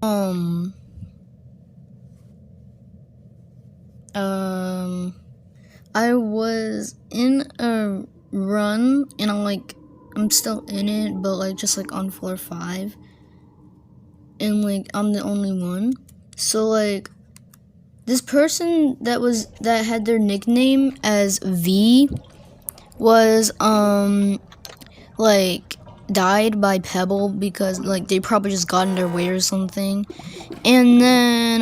Um, um, I was in a run, and I'm still in it, but just on floor 5, and I'm the only one. So this person that had their nickname as V was like died by Pebble because they probably just got in their way or something. And then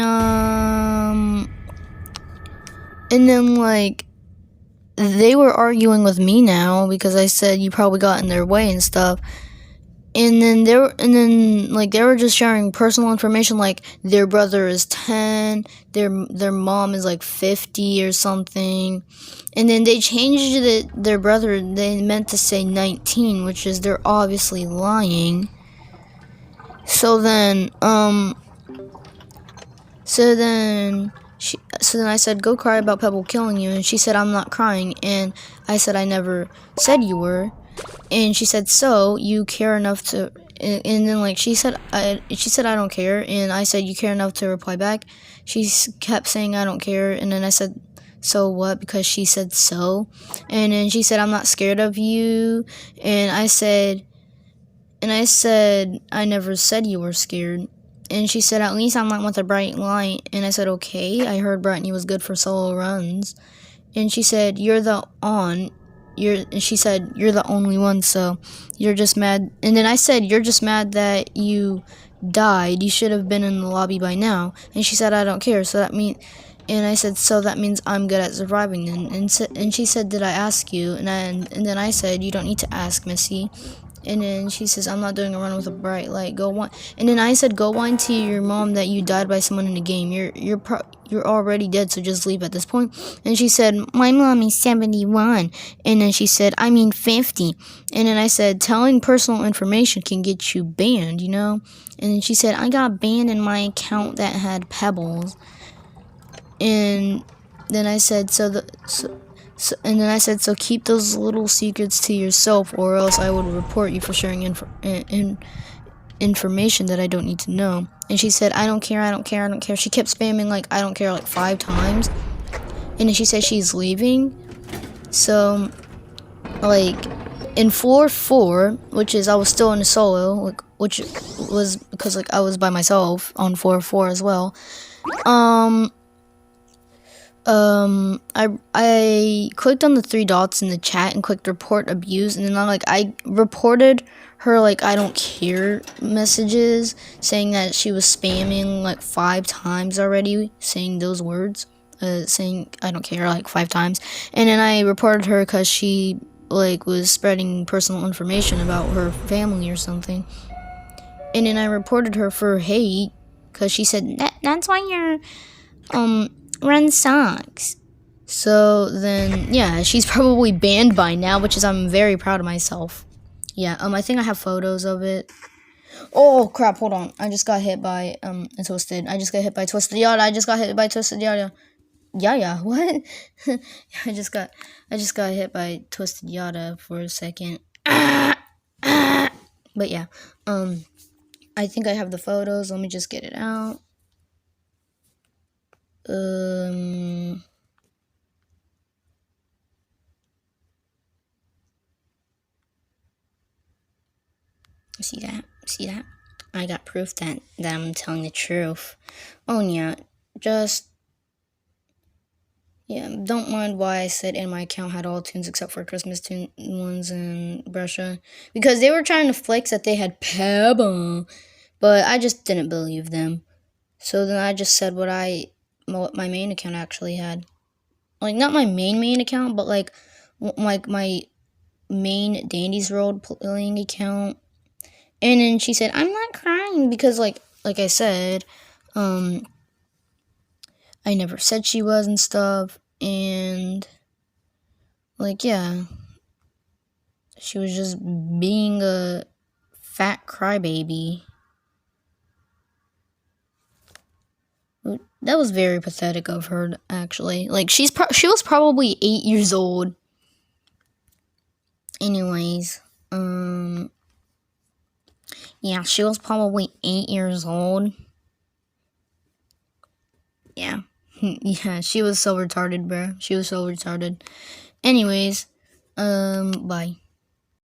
they were arguing with me now because I said you probably got in their way and stuff. And then they were just sharing personal information, like their brother is 10, their mom is 50 or something. And then they changed their brother, they meant to say 19, which is they're obviously lying. So then I said, go cry about Pebble killing you, and she said, I'm not crying. And I said, I never said you were. And she said, so you care enough to, and then she said I don't care, and I said, you care enough to reply back. She kept saying I don't care, and then I said, so what? Because she said so. And then she said, I'm not scared of you. And I said I never said you were scared. And she said, at least I'm not with a bright light. And I said, okay. I heard Brittany was good for solo runs. And she said, she said, you're the only one, so you're just mad. And then I said, you're just mad that you died. You should have been in the lobby by now. And she said, I don't care. And I said, so that means I'm good at surviving then. And she said, did I ask you? And then I said, you don't need to ask, Missy. And then she says, I'm not doing a run with a bright light. Go whine. And then I said, go whine to your mom that you died by someone in the game. You're already dead, so just leave at this point. And she said, my mom is 71. And then she said, I mean 50. And then I said, telling personal information can get you banned, you know? And then she said, I got banned in my account that had pebbles. And then I said, and then I said, so keep those little secrets to yourself, or else I would report you for sharing information that I don't need to know. And she said, I don't care, I don't care, I don't care. She kept spamming I don't care 5 times. And then she said she's leaving. So in floor 4, which is I was still in a solo, which was because I was by myself on floor 4 as well. I clicked on the 3 dots in the chat and clicked report abuse, and then I reported her I don't care messages, saying that she was spamming 5 times already, saying those words, saying I don't care 5 times. And then I reported her because she was spreading personal information about her family or something. And then I reported her for hate because she said that's why you're run sucks. So then, yeah, she's probably banned by now, which is I'm very proud of myself. Yeah, I think I have photos of it. Oh crap! Hold on, I just got hit by a Twisted. I just got hit by Twisted Yada. I just got hit by Twisted Yada. Yeah, what? I just got hit by Twisted Yada for a second. But yeah, I think I have the photos. Let me just get it out. See that? See that? I got proof that I'm telling the truth. Oh yeah, don't mind why I said in my account had all tunes except for Christmas tune ones and Brusha, because they were trying to flex that they had Pebble, but I just didn't believe them. So then I just said what my main account actually had. Not my main account, but my main Dandy's World playing account. And then she said, I'm not crying because like I said, I never said she was and stuff. And yeah, she was just being a fat crybaby. That was very pathetic of her, actually. She was probably 8 years old. Anyways, yeah, she was probably 8 years old. Yeah. Yeah, she was so retarded, bro. She was so retarded. Anyways, bye.